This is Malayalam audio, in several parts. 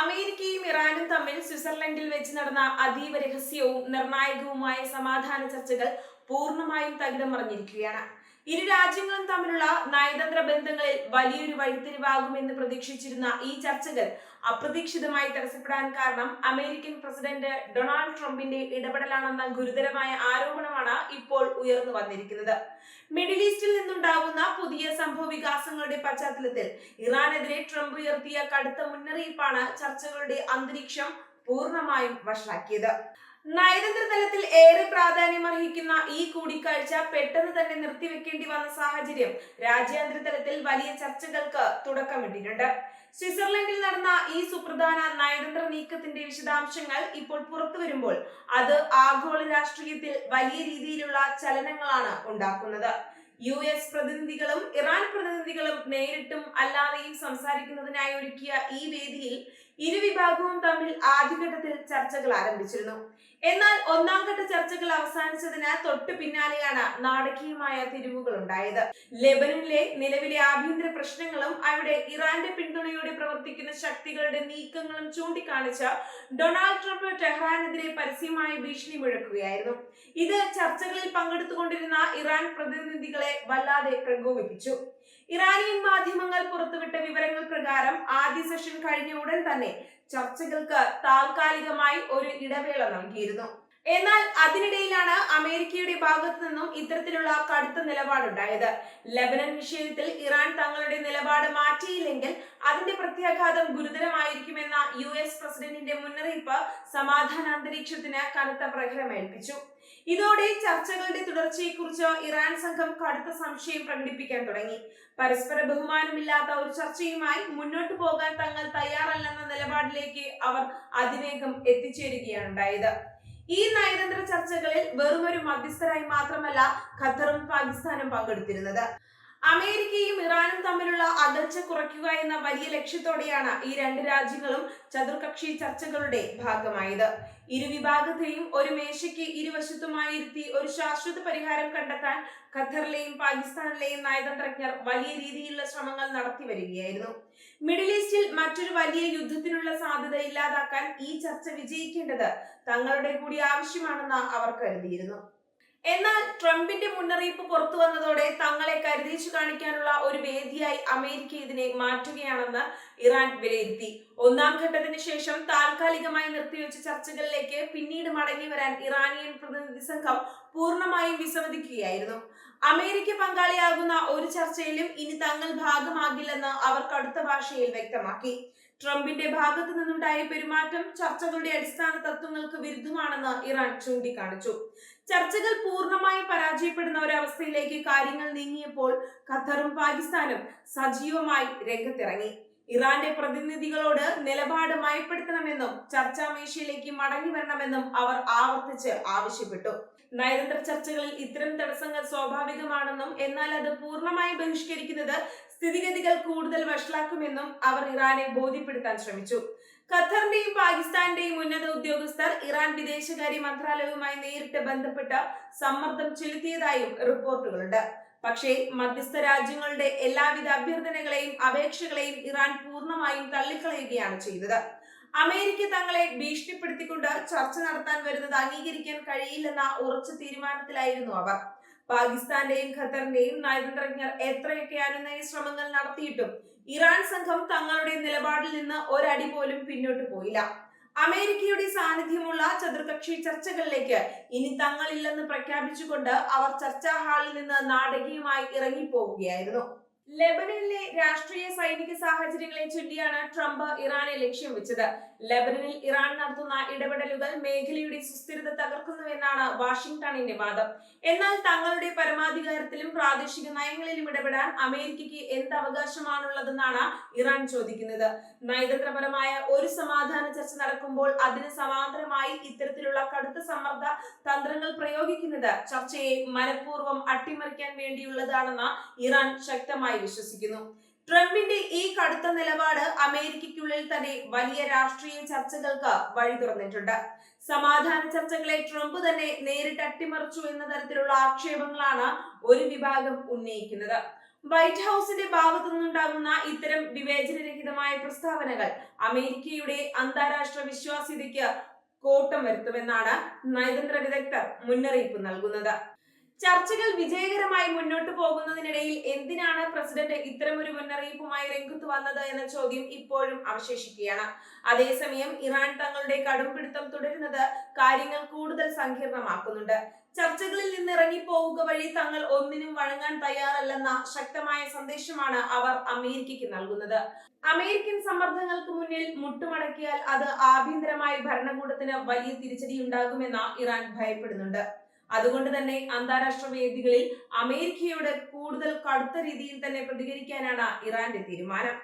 അമേരിക്കയും ഇറാനും തമ്മിൽ സ്വിറ്റ്സർലൻഡിൽ വെച്ച് നടന്ന അതീവ രഹസ്യവും നിർണായകവുമായ സമാധാന ചർച്ചകൾ പൂർണ്ണമായും തകിടം മറിഞ്ഞിരിക്കുകയാണ്. ഇരു രാജ്യങ്ങളും തമ്മിലുള്ള നയതന്ത്ര ബന്ധങ്ങളിൽ വലിയൊരു വഴിത്തിരിവാകുമെന്ന് പ്രതീക്ഷിച്ചിരുന്ന ഈ ചർച്ചകൾ അപ്രതീക്ഷിതമായി തടസ്സപ്പെടാൻ കാരണം അമേരിക്കൻ പ്രസിഡന്റ് ഡൊണാൾഡ് ട്രംപിന്റെ ഇടപെടലാണെന്ന ഗുരുതരമായ ആരോപണമാണ് ഇപ്പോൾ ഉയർന്നു വന്നിരിക്കുന്നത്. മിഡിൽ ഈസ്റ്റിൽ നിന്നുണ്ടാകുന്ന പുതിയ സംഭവ വികാസങ്ങളുടെ പശ്ചാത്തലത്തിൽ ഇറാനെതിരെ ട്രംപ് ഉയർത്തിയ കടുത്ത മുന്നറിയിപ്പാണ് ചർച്ചകളുടെ അന്തരീക്ഷം പൂർണ്ണമായും വഷളാക്കിയത്. നയതന്ത്ര തലത്തിൽ ഏറെ പ്രാധാന്യമർഹിക്കുന്ന ഈ കൂടിക്കാഴ്ച പെട്ടെന്ന് തന്നെ നിർത്തിവെക്കേണ്ടി വന്ന സാഹചര്യം രാജ്യാന്തര തലത്തിൽ വലിയ ചർച്ചകൾക്ക് തുടക്കമിട്ടിട്ടുണ്ട്. സ്വിറ്റ്സർലൻഡിൽ നടന്ന ഈ സുപ്രധാന നയതന്ത്ര നീക്കത്തിന്റെ വിശദാംശങ്ങൾ ഇപ്പോൾ പുറത്തു വരുമ്പോൾ അത് ആഗോള രാഷ്ട്രീയത്തിൽ വലിയ രീതിയിലുള്ള ചലനങ്ങളാണ് ഉണ്ടാക്കുന്നത്. US പ്രതിനിധികളും ഇറാൻ പ്രതിനിധികളും നേരിട്ടും അല്ലാതെയും സംസാരിക്കുന്നതിനായി ഒരുക്കിയ ഈ വേദിയിൽ ഇരുവിഭാഗവും തമ്മിൽ ആദ്യഘട്ടത്തിൽ ചർച്ചകൾ ആരംഭിച്ചിരുന്നു. എന്നാൽ ഒന്നാം ഘട്ട ചർച്ചകൾ അവസാനിച്ചതിന് തൊട്ടു പിന്നാലെയാണ് നാടകീയമായ തിരിവുകൾ ഉണ്ടായത്. ലെബനനിലെ നിലവിലെ ആഭ്യന്തര പ്രശ്നങ്ങളും അവിടെ ഇറാന്റെ പിന്തുണയോടെ പ്രവർത്തിക്കുന്ന ശക്തികളുടെ നീക്കങ്ങളും ചൂണ്ടിക്കാണിച്ച് ഡൊണാൾഡ് ട്രംപ് ടെഹ്റാനെതിരെ പരസ്യമായി ഭീഷണി മുഴക്കുകയായിരുന്നു. ഇത് ചർച്ചകളിൽ പങ്കെടുത്തുകൊണ്ടിരുന്ന ഇറാൻ പ്രതിനിധികളെ വല്ലാതെ പ്രകോപിപ്പിച്ചു. ഇറാനിയൻ മാധ്യമങ്ങൾ പുറത്തുവിട്ട വിവരങ്ങൾ പ്രകാരം ആദ്യ സെഷൻ കഴിഞ്ഞ ഉടൻ തന്നെ ചർച്ചകൾക്ക് താൽക്കാലികമായി ഒരു ഇടവേള നൽകിയിരുന്നു. എന്നാൽ അതിനിടയിലാണ് അമേരിക്കയുടെ ഭാഗത്തു നിന്നും ഇത്തരത്തിലുള്ള കടുത്ത നിലപാടുണ്ടായത്. ലെബനൻ വിഷയത്തിൽ ഇറാൻ തങ്ങളുടെ നിലപാട് മാറ്റിയില്ലെങ്കിൽ അതിന്റെ പ്രത്യാഘാതം ഗുരുതരമായിരിക്കുമെന്ന US പ്രസിഡന്റിന്റെ മുന്നറിയിപ്പ് സമാധാന അന്തരീക്ഷത്തിന് കനത്ത പ്രഹരമേൽപ്പിച്ചു. ഇതോടെ ചർച്ചകളുടെ തുടർച്ചയെക്കുറിച്ച് ഇറാൻ സംഘം കടുത്ത സംശയം പ്രകടിപ്പിക്കാൻ തുടങ്ങി. പരസ്പര ബഹുമാനമില്ലാത്ത ഒരു ചർച്ചയുമായി മുന്നോട്ടു പോകാൻ തങ്ങൾ തയ്യാറല്ലെന്ന നിലപാടിലേക്ക് അവർ അതിവേഗം എത്തിച്ചേരുകയാണ് ഉണ്ടായത്. ഈ നയതന്ത്ര ചർച്ചകളിൽ വെറുമൊരു മധ്യസ്ഥരായി മാത്രമല്ല ഖത്തറും പാകിസ്ഥാനും പങ്കെടുത്തിരുന്നത്. അമേരിക്കയും ഇറാനും തമ്മിലുള്ള അകൽച്ച കുറയ്ക്കുക എന്ന വലിയ ലക്ഷ്യത്തോടെയാണ് ഈ രണ്ട് രാജ്യങ്ങളും ചതുർകക്ഷി ചർച്ചകളുടെ ഭാഗമായത്. ഇരുവിഭാഗത്തെയും ഒരു മേശയ്ക്ക് ഇരുവശത്തുമായി ഇരുത്തി ഒരു ശാശ്വത പരിഹാരം കണ്ടെത്താൻ ഖത്തറിലെയും പാകിസ്ഥാനിലെയും നയതന്ത്രജ്ഞർ വലിയ രീതിയിലുള്ള ശ്രമങ്ങൾ നടത്തി വരികയായിരുന്നു. മിഡിൽ ഈസ്റ്റിൽ മറ്റൊരു വലിയ യുദ്ധത്തിനുള്ള സാധ്യത ഇല്ലാതാക്കാൻ ഈ ചർച്ച വിജയിക്കേണ്ടത് തങ്ങളുടെ കൂടി ആവശ്യമാണെന്ന് അവർ കരുതിയിരുന്നു. എന്നാൽ ട്രംപിന്റെ മുന്നറിയിപ്പ് പുറത്തു വന്നതോടെ തങ്ങളെ കരുതിച്ചു കാണിക്കാനുള്ള ഒരു വേദിയായി അമേരിക്ക ഇതിനെ മാറ്റുകയാണെന്ന് ഇറാൻ വിലയിരുത്തി. ഒന്നാം ഘട്ടത്തിന് ശേഷം താൽക്കാലികമായി നിർത്തിവെച്ച ചർച്ചകളിലേക്ക് പിന്നീട് മടങ്ങി വരാൻ ഇറാനിയൻ പ്രതിനിധി സംഘം പൂർണ്ണമായും വിസമ്മതിക്കുകയായിരുന്നു. അമേരിക്ക പങ്കാളിയാകുന്ന ഒരു ചർച്ചയിലും ഇനി തങ്ങൾ ഭാഗമാകില്ലെന്ന് അവർ കടുത്ത ഭാഷയിൽ വ്യക്തമാക്കി. ട്രംപിന്റെ ഭാഗത്തു നിന്നുണ്ടായ പെരുമാറ്റം ചർച്ചകളുടെ അടിസ്ഥാന തത്വങ്ങൾക്ക് വിരുദ്ധമാണെന്ന് ഇറാൻ ചൂണ്ടിക്കാണിച്ചു. ചർച്ചകൾ പൂർണ്ണമായും പരാജയപ്പെടുന്ന ഒരവസ്ഥയിലേക്ക് കാര്യങ്ങൾ നീങ്ങിയപ്പോൾ ഖത്തറും പാകിസ്ഥാനും സജീവമായി രംഗത്തിറങ്ങി. ഇറാന്റെ പ്രതിനിധികളോട് നിലപാട് മയപ്പെടുത്തണമെന്നും ചർച്ചാമേശയിലേക്ക് മടങ്ങി വരണമെന്നും അവർ ആവർത്തിച്ച് ആവശ്യപ്പെട്ടു. നയതന്ത്ര ചർച്ചകളിൽ ഇത്തരം തടസ്സങ്ങൾ സ്വാഭാവികമാണെന്നും എന്നാൽ അത് പൂർണ്ണമായി ബഹിഷ്കരിക്കുന്നത് സ്ഥിതിഗതികൾ കൂടുതൽ വഷളാക്കുമെന്നും അവർ ഇറാനെ ബോധ്യപ്പെടുത്താൻ ശ്രമിച്ചു. ഖത്തറിന്റെയും പാകിസ്ഥാന്റെയും ഉന്നത ഉദ്യോഗസ്ഥർ ഇറാൻ വിദേശകാര്യ മന്ത്രാലയവുമായി നേരിട്ട് ബന്ധപ്പെട്ട് സമ്മർദ്ദം ചെലുത്തിയതായും റിപ്പോർട്ടുകളുണ്ട്. പക്ഷേ മധ്യസ്ഥ രാജ്യങ്ങളുടെ എല്ലാവിധ അഭ്യർത്ഥനകളെയും അപേക്ഷകളെയും ഇറാൻ പൂർണ്ണമായും തള്ളിക്കളയുകയാണ് ചെയ്തത്. അമേരിക്ക തങ്ങളെ ഭീഷണിപ്പെടുത്തിക്കൊണ്ട് ചർച്ച നടത്താൻ വരുന്നത് അംഗീകരിക്കാൻ കഴിയില്ലെന്ന ഉറച്ച തീരുമാനത്തിലായിരുന്നു അവർ. പാകിസ്ഥാന്റെയും ഖത്തറിന്റെയും നയതന്ത്രജ്ഞർ എത്രയൊക്കെ അനുനയ ശ്രമങ്ങൾ നടത്തിയിട്ടും ഇറാൻ സംഘം തങ്ങളുടെ നിലപാടിൽ നിന്ന് ഒരടി പോലും പിന്നോട്ട് പോയില്ല. അമേരിക്കയുടെ സാന്നിധ്യമുള്ള ചതുർകക്ഷി ചർച്ചകളിലേക്ക് ഇനി തങ്ങളില്ലെന്ന് പ്രഖ്യാപിച്ചുകൊണ്ട് അവർ ചർച്ചാ ഹാളിൽ നിന്ന് നാടകീയമായി ഇറങ്ങിപ്പോവുകയായിരുന്നു. ലെബനനിലെ രാഷ്ട്രീയ സൈനിക സാഹചര്യങ്ങളെ ചൊല്ലിയാണ് ട്രംപ് ഇറാനെ ലക്ഷ്യം വെച്ചത്. ലെബനനിൽ ഇറാൻ നടത്തുന്ന ഇടപെടലുകൾ മേഖലയുടെ സുസ്ഥിരത തകർക്കുന്നുവെന്നാണ് വാഷിംഗ്ടണിന്റെ വാദം. എന്നാൽ തങ്ങളുടെ പരമാധികാരത്തിലും പ്രാദേശിക നയങ്ങളിലും ഇടപെടാൻ അമേരിക്കയ്ക്ക് എന്ത് അവകാശമാണുള്ളതെന്നാണ് ഇറാൻ ചോദിക്കുന്നത്. നയതന്ത്രപരമായ ഒരു സമാധാന ചർച്ച നടക്കുമ്പോൾ അതിന് സമാന്തരമായി ഇത്തരത്തിലുള്ള കടുത്ത സമ്മർദ്ദ തന്ത്രങ്ങൾ പ്രയോഗിക്കുന്നത് ചർച്ചയെ മനഃപൂർവ്വം അട്ടിമറിക്കാൻ വേണ്ടിയുള്ളതാണെന്ന് ഇറാൻ ശക്തമായി വിശ്വസിക്കുന്നു. ട്രംപിന്റെ ഈ കടുത്ത നിലപാട് അമേരിക്കയ്ക്കുള്ളിൽ തന്നെ വലിയ രാഷ്ട്രീയ ചർച്ചകൾക്ക് വഴി തുറന്നിട്ടുണ്ട്. സമാധാന ചർച്ചകളെ ട്രംപ് തന്നെ നേരിട്ട് അട്ടിമറിച്ചു എന്ന തരത്തിലുള്ള ആക്ഷേപങ്ങളാണ് ഒരു വിഭാഗം ഉന്നയിക്കുന്നത്. വൈറ്റ് ഹൌസിന്റെ ഭാഗത്തു നിന്നുണ്ടാകുന്ന ഇത്തരം വിവേചനരഹിതമായ പ്രസ്താവനകൾ അമേരിക്കയുടെ അന്താരാഷ്ട്ര വിശ്വാസ്യതയ്ക്ക് കോട്ടം വരുത്തുമെന്നാണ് നയതന്ത്ര വിദഗ്ധർ മുന്നറിയിപ്പ് നൽകുന്നത്. ചർച്ചകൾ വിജയകരമായി മുന്നോട്ട് പോകുന്നതിനിടയിൽ എന്തിനാണ് പ്രസിഡന്റ് ഇത്തരമൊരു മുന്നറിയിപ്പുമായി രംഗത്ത് വന്നത് എന്ന ചോദ്യം ഇപ്പോഴും അവശേഷിക്കുകയാണ്. അതേസമയം ഇറാൻ തങ്ങളുടെ കടുംപിടുത്തം തുടരുന്നത് കാര്യങ്ങൾ കൂടുതൽ സങ്കീർണമാക്കുന്നുണ്ട്. ചർച്ചകളിൽ നിന്ന് ഇറങ്ങിപ്പോവുക വഴി തങ്ങൾ ഒന്നിനും വഴങ്ങാൻ തയ്യാറല്ലെന്ന ശക്തമായ സന്ദേശമാണ് അവർ അമേരിക്കയ്ക്ക് നൽകുന്നത്. അമേരിക്കൻ സമ്മർദ്ദങ്ങൾക്ക് മുന്നിൽ മുട്ടുമടക്കിയാൽ അത് ആഭ്യന്തരമായി ഭരണകൂടത്തിന് വലിയ തിരിച്ചടിയുണ്ടാകുമെന്ന് ഇറാൻ ഭയപ്പെടുന്നുണ്ട്. അതുകൊണ്ട് തന്നെ അന്താരാഷ്ട്ര വേദികളിൽ അമേരിക്കയോട് കൂടുതൽ കടുത്ത രീതിയിൽ തന്നെ പ്രതികരിക്കാനാണ് ഇറാന്റെ തീരുമാനം.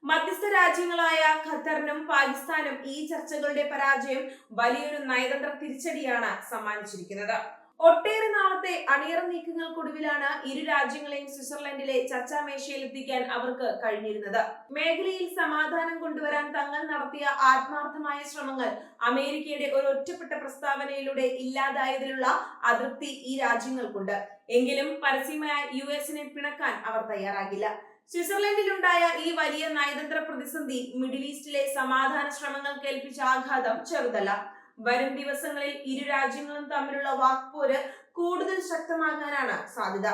മധ്യസ്ഥ രാജ്യങ്ങളായ ഖത്തറിനും പാകിസ്ഥാനും ഈ ചർച്ചകളുടെ പരാജയം വലിയൊരു നയതന്ത്ര തിരിച്ചടിയാണ് സമ്മാനിച്ചിരിക്കുന്നത്. ഒട്ടേറെ നാളത്തെ അണിയറ നീക്കങ്ങൾക്കൊടുവിലാണ് ഇരു രാജ്യങ്ങളെയും സ്വിറ്റ്സർലൻഡിലെ ചർച്ചാമേശയിൽ എത്തിക്കാൻ അവർക്ക് കഴിഞ്ഞിരുന്നത്. മേഖലയിൽ സമാധാനം കൊണ്ടുവരാൻ തങ്ങൾ നടത്തിയ ആത്മാർത്ഥമായ ശ്രമങ്ങൾ അമേരിക്കയുടെ ഒരു ഒറ്റപ്പെട്ട പ്രസ്താവനയിലൂടെ ഇല്ലാതായതിലുള്ള അതൃപ്തി ഈ രാജ്യങ്ങൾക്കുണ്ട്. എങ്കിലും പരസ്യമായ യുഎസിനെ പിണക്കാൻ അവർ തയ്യാറാകില്ല. സ്വിറ്റ്സർലൻഡിലുണ്ടായ ഈ വലിയ നയതന്ത്ര പ്രതിസന്ധി മിഡിൽ ഈസ്റ്റിലെ സമാധാന ശ്രമങ്ങൾക്ക് ഏൽപ്പിച്ച ആഘാതം ചെറുതല്ല. വരും ദിവസങ്ങളിൽ ഇരു രാജ്യങ്ങളും തമ്മിലുള്ള വാക്പോര് കൂടുതൽ ശക്തമാകാനാണ് സാധ്യത.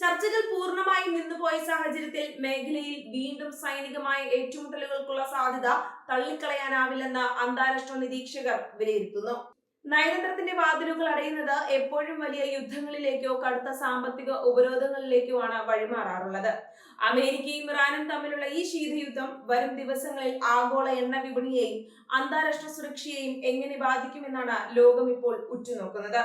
ചർച്ചകൾ പൂർണ്ണമായി നിന്നുപോയ സാഹചര്യത്തിൽ മേഖലയിൽ വീണ്ടും സൈനികമായ ഏറ്റുമുട്ടലുകൾക്കുള്ള സാധ്യത തള്ളിക്കളയാനാവില്ലെന്ന് അന്താരാഷ്ട്ര നിരീക്ഷകർ വിലയിരുത്തുന്നു. നയതന്ത്രത്തിന്റെ വാതിലുകൾ അടയുന്നത് എപ്പോഴും വലിയ യുദ്ധങ്ങളിലേക്കോ കടുത്ത സാമ്പത്തിക ഉപരോധങ്ങളിലേക്കോ ആണ് വഴിമാറാറുള്ളത്. അമേരിക്കയും ഇറാനും തമ്മിലുള്ള ഈ ശീതയുദ്ധം വരും ദിവസങ്ങളിൽ ആഗോള എണ്ണ വിപണിയെയും അന്താരാഷ്ട്ര സുരക്ഷയെയും എങ്ങനെ ബാധിക്കുമെന്നാണ് ലോകം ഇപ്പോൾ ഉറ്റുനോക്കുന്നത്.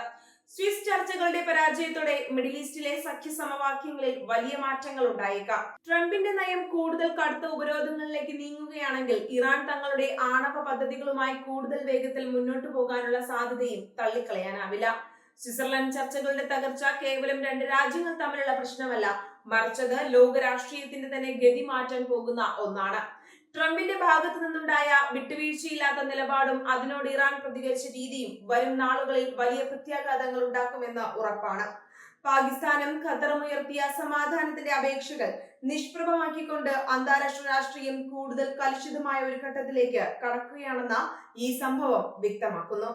സ്വിസ് ചർച്ചകളുടെ പരാജയത്തോടെ മിഡിൽ ഈസ്റ്റിലെ സഖ്യ സമവാക്യങ്ങളിൽ വലിയ മാറ്റങ്ങൾ ഉണ്ടായേക്കാം. ട്രംപിന്റെ നയം കൂടുതൽ കടുത്ത ഉപരോധങ്ങളിലേക്ക് നീങ്ങുകയാണെങ്കിൽ ഇറാൻ തങ്ങളുടെ ആണവ പദ്ധതികളുമായി കൂടുതൽ വേഗത്തിൽ മുന്നോട്ടു പോകാനുള്ള സാധ്യതയും തള്ളിക്കളയാനാവില്ല. സ്വിറ്റ്സർലൻഡ് ചർച്ചകളുടെ തകർച്ച കേവലം രണ്ട് രാജ്യങ്ങൾ തമ്മിലുള്ള പ്രശ്നമല്ല, മറിച്ചത് ലോക രാഷ്ട്രീയത്തിന്റെ തന്നെ ഗതി മാറ്റാൻ പോകുന്ന ഒന്നാണ്. ട്രംപിന്റെ ഭാഗത്തു നിന്നുണ്ടായ വിട്ടുവീഴ്ചയില്ലാത്ത നിലപാടും അതിനോട് ഇറാൻ പ്രതികരിച്ച രീതിയും വരും നാളുകളിൽ വലിയ പ്രത്യാഘാതങ്ങൾ ഉണ്ടാക്കുമെന്ന് ഉറപ്പാണ്. പാകിസ്ഥാനും ഖത്തറും ഉയർത്തിയ സമാധാനത്തിന്റെ അപേക്ഷകൾ നിഷ്പ്രഭമാക്കിക്കൊണ്ട് അന്താരാഷ്ട്ര രാഷ്ട്രീയം കൂടുതൽ കലുഷിതമായ ഒരു ഘട്ടത്തിലേക്ക് കടക്കുകയാണെന്ന് ഈ സംഭവം വ്യക്തമാക്കുന്നു.